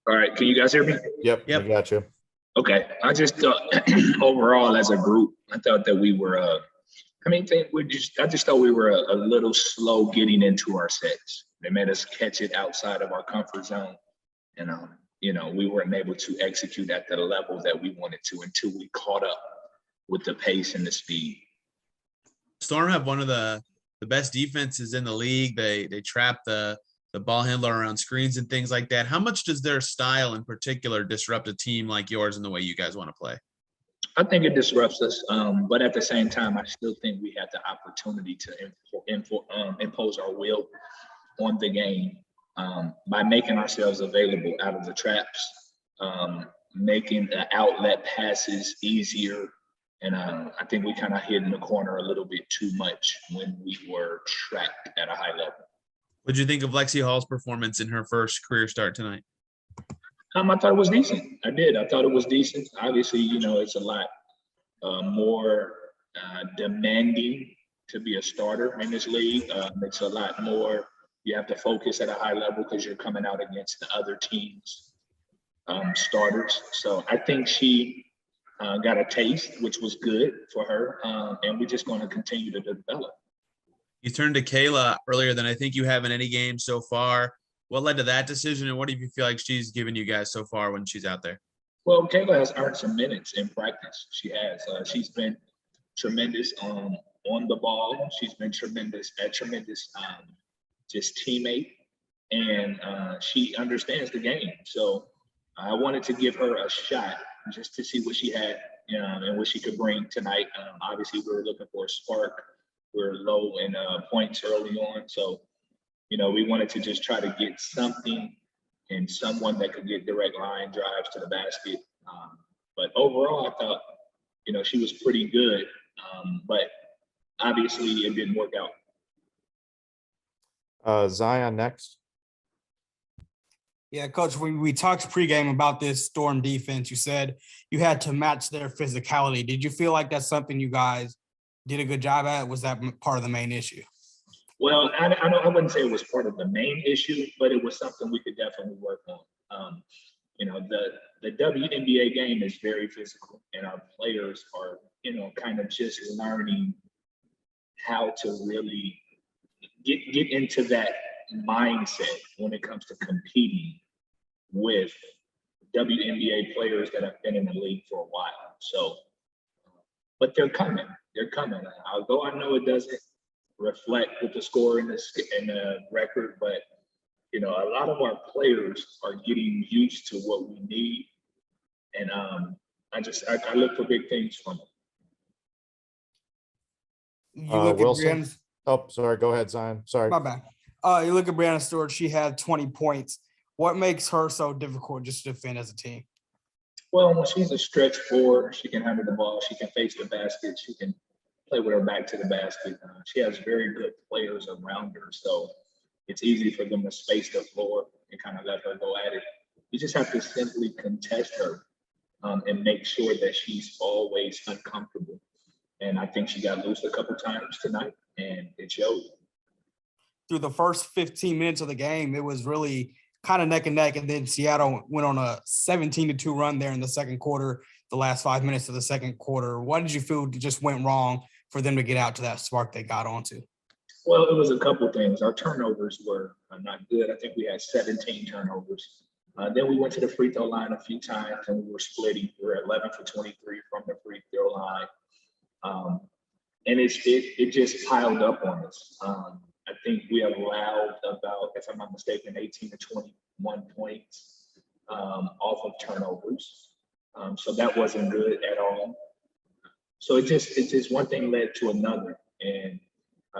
All right, can you guys hear me? Yep. We got you. Okay, I just thought overall as a group, I thought that we were. I just thought we were a little slow getting into our sets. They made us catch it outside of our comfort zone, and we weren't able to execute at the level that we wanted to until we caught up with the pace and the speed. Storm have one of the best defenses in the league. They trap the ball handler around screens and things like that. How much does their style in particular disrupt a team like yours in the way you guys want to play? I think it disrupts us, but at the same time, I still think we have the opportunity to impose our will on the game by making ourselves available out of the traps, making the outlet passes easier. And I think we kind of hid in the corner a little bit too much when we were trapped at a high level. What did you think of Lexi Hall's performance in her first career start tonight? I thought it was decent. I did. I thought it was decent. Obviously, it's a lot more demanding to be a starter in this league. It's a lot more. You have to focus at a high level because you're coming out against the other teams' starters. So I think she got a taste, which was good for her, and we're just going to continue to develop. You turned to Kayla earlier than I think you have in any game so far. What led to that decision, and what do you feel like she's given you guys so far when she's out there? Well, Kayla has earned some minutes in practice. She has. She's been tremendous on the ball. She's been tremendous just teammate, and she understands the game. So I wanted to give her a shot just to see what she had, and what she could bring tonight. Obviously, we were looking for a spark. We're low in points early on, so we wanted to just try to get something and someone that could get direct line drives to the basket. But overall, I thought she was pretty good, but obviously it didn't work out. Zion next. Yeah, Coach, we talked pregame about this Storm defense. You said you had to match their physicality. Did you feel like that's something you guys did a good job at? Was that part of the main issue? Well, I wouldn't say it was part of the main issue, but it was something we could definitely work on. The WNBA game is very physical, and our players are, kind of just learning how to really get into that mindset when it comes to competing with WNBA players that have been in the league for a while. So, but they're coming. Although I know it doesn't reflect with the score in the record, but a lot of our players are getting used to what we need, and I look for big things from them. You look Wilson. at Oh, sorry. Go ahead, Zion. Sorry. my bad. You look at Brianna Stewart. She had 20 points. What makes her so difficult just to defend as a team? Well, when she's a stretch forward, she can handle the ball. She can face the basket. She can play with her back to the basket. She has very good players around her, so it's easy for them to space the floor and kind of let her go at it. You just have to simply contest her and make sure that she's always uncomfortable. And I think she got loose a couple times tonight, and it showed. Through the first 15 minutes of the game, it was really kind of neck and neck, and then Seattle went on a 17-2 run there in the second quarter, the last 5 minutes of the second quarter. What did you feel just went wrong for them to get out to that spark they got onto? Well, it was a couple things. Our turnovers were not good. I think we had 17 turnovers. Then we went to the free throw line a few times, and we were splitting. We were 11 for 23 from the free throw line. And it just piled up on us. I think we allowed about, if I'm not mistaken, 18 to 21 points off of turnovers. So that wasn't good at all. So it just one thing led to another, and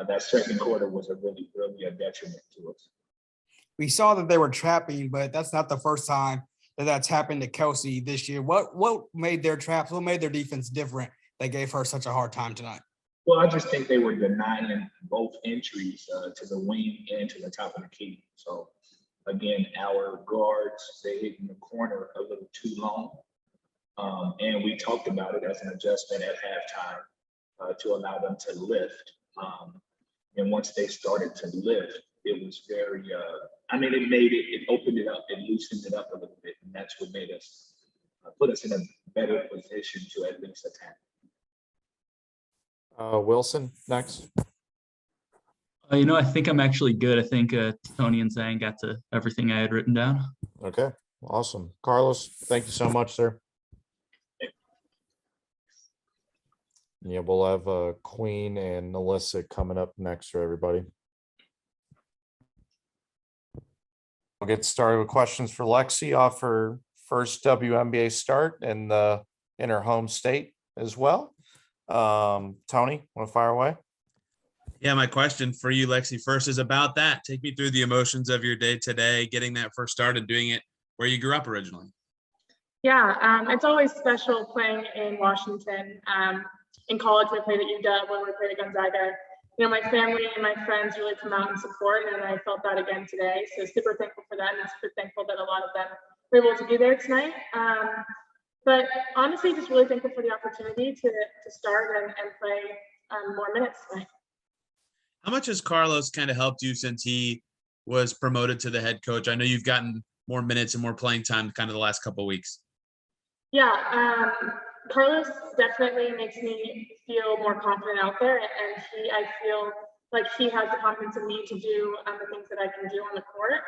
that second quarter was really a detriment to us. We saw that they were trapping, but that's not the first time that's happened to Kelsey this year. What made their traps? What made their defense different that gave her such a hard time tonight? Well, I just think they were denying both entries to the wing and to the top of the key. So again, our guards, they hit in the corner a little too long. And we talked about it as an adjustment at halftime to allow them to lift. And once they started to lift, it was very, I mean, it opened it up, it loosened it up a little bit, and that's what made us, put us in a better position to at least attack. Wilson, next. I think I'm actually good. I think Tony and Zhang got to everything I had written down. Okay, awesome. Carlos, thank you so much, sir. Yeah, we'll have Queen and Melissa coming up next for everybody. We'll get started with questions for Lexi off her first WNBA start in her home state as well. Tony, want to fire away? Yeah, my question for you, Lexi, first is about that. Take me through the emotions of your day today, getting that first start and doing it where you grew up originally. Yeah, it's always special playing in Washington. In college, we played at UW, when we played at Gonzaga. My family and my friends really come out and support, and I felt that again today. So super thankful for that, and super thankful that a lot of them were able to be there tonight. But honestly, just really thankful for the opportunity to start and play more minutes tonight. How much has Carlos kind of helped you since he was promoted to the head coach? I know you've gotten more minutes and more playing time kind of the last couple of weeks. Yeah, Carlos definitely makes me feel more confident out there, and I feel like he has the confidence in me to do the things that I can do on the court.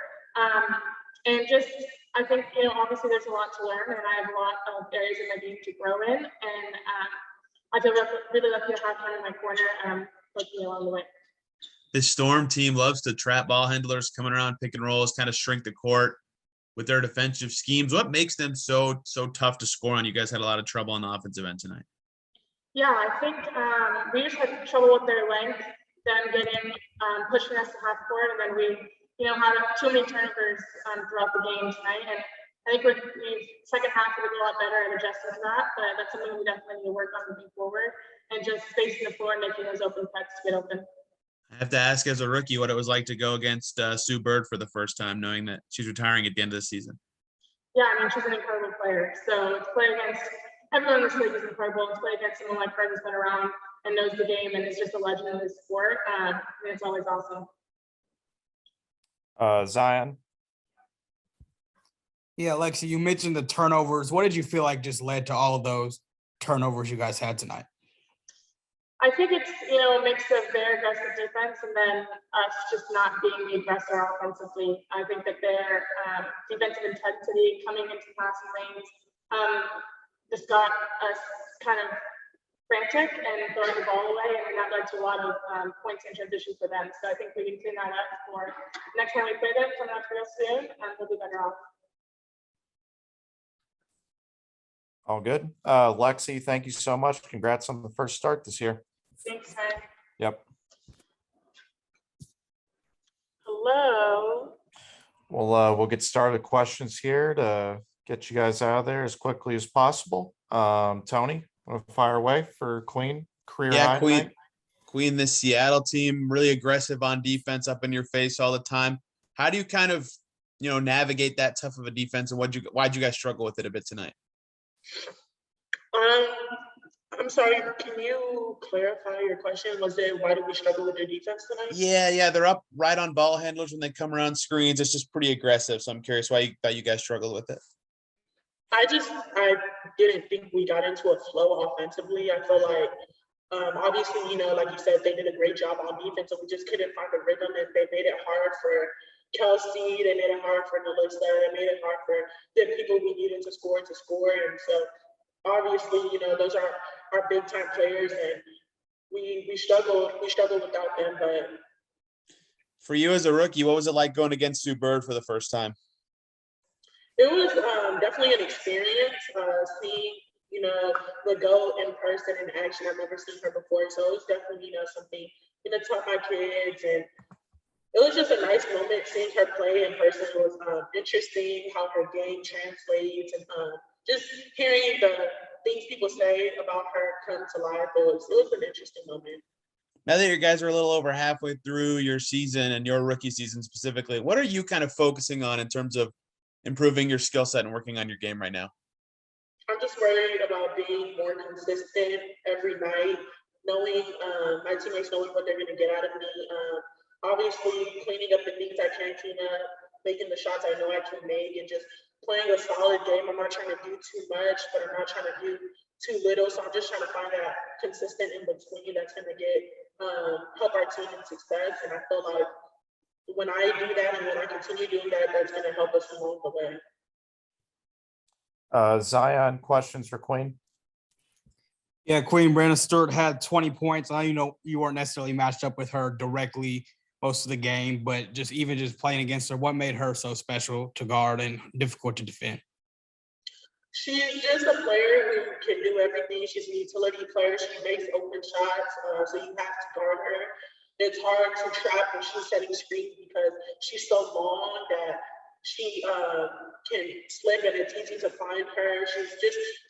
And just, I think, obviously there's a lot to learn, and I have a lot of areas in my game to grow in, and I feel really lucky to have him in my corner, pushing me along the way. This Storm team loves to trap ball handlers coming around, pick and rolls, kind of shrink the court with their defensive schemes. What makes them so tough to score on? You guys had a lot of trouble on the offensive end tonight. Yeah, I think we just had trouble with their length, them getting pushing us to half court, and then we had too many turnovers throughout the game tonight. And I think we second half we did a lot better at adjusting to that, but that's something we definitely need to work on moving forward, and just spacing the floor and making those open cuts to get open. I have to ask, as a rookie, what it was like to go against Sue Bird for the first time, knowing that she's retiring at the end of the season. Yeah, I mean, she's an incredible player. So to play against everyone in this league is incredible. To play against someone like her who's been around and knows the game and is just a legend in this sport, it's always awesome. Zion. Yeah, Lexi, you mentioned the turnovers. What did you feel like just led to all of those turnovers you guys had tonight? I think it's, a mix of their aggressive defense and then us just not being the aggressor offensively. I think that their defensive intensity coming into passing lanes just got us kind of frantic and throwing the ball away, and that led to a lot of points in transition for them. So I think we can clean that up for next time we play them coming up real soon, and we'll be better off. All good. Lexi, thank you so much. Congrats on the first start this year. Thanks, man. Yep. Hello. We'll get started with questions here to get you guys out of there as quickly as possible. Tony, want to fire away for Queen career high Queen. tonight? Queen, this Seattle team, really aggressive on defense, up in your face all the time. How do you kind of, navigate that tough of a defense, and why'd you guys struggle with it a bit tonight? I'm sorry, can you clarify your question? Was it why did we struggle with their defense tonight? Yeah, they're up right on ball handlers when they come around screens. It's just pretty aggressive. So I'm curious why you guys struggled with it. I didn't think we got into a flow offensively. I feel like obviously, like you said, they did a great job on defense, so we just couldn't find the rhythm, and they made it hard for Kelsey, they made it hard for Melissa, they made it hard for the people we needed to score. And so obviously, those are our big time players, and we struggled without them. But for you as a rookie, what was it like going against Sue Bird for the first time? it was definitely an experience, seeing the GOAT in person in action. I've never seen her before, so it was definitely something taught my kids, and it was just a nice moment seeing her play in person. It was interesting how her game translates, and just hearing the things people say about her come to life. It was an interesting moment. Now that you guys are a little over halfway through your season and your rookie season specifically, what are you kind of focusing on in terms of improving your skill set and working on your game right now? I'm just worried about being more consistent every night, knowing my teammates, knowing what they're going to get out of me. obviously cleaning up the things I can clean up, making the shots I know I can make, and just playing a solid game. I'm not trying to do too much, but I'm not trying to do too little. So I'm just trying to find that consistent in between that's going to help our team in success. And I feel like when I do that and when I continue doing that, that's going to help us along the way. Zion, questions for Queen? Yeah, Queen Brianna Stewart had 20 points. I know you weren't necessarily matched up with her directly most of the game, but just playing against her, what made her so special to guard and difficult to defend? She's just a player who can do everything. She's a utility player. She makes open shots, so you have to guard her. It's hard to trap when she's setting screens because she's so long that she can slip and it's easy to find her.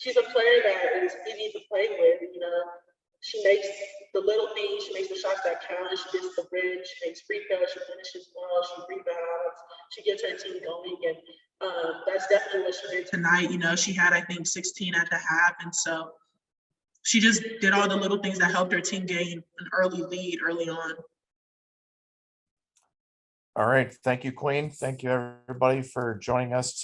She's a player that is easy to play with. You know, she makes the little things. She makes the shots that count. She gets the bridge. She makes free throws. She finishes well. She rebounds. She gets her team going, and that's definitely what she did tonight. You know, she had, I think, 16 at the half, and so she just did all the little things that helped her team gain an early lead early on. All right. Thank you, Queen. Thank you, everybody, for joining us.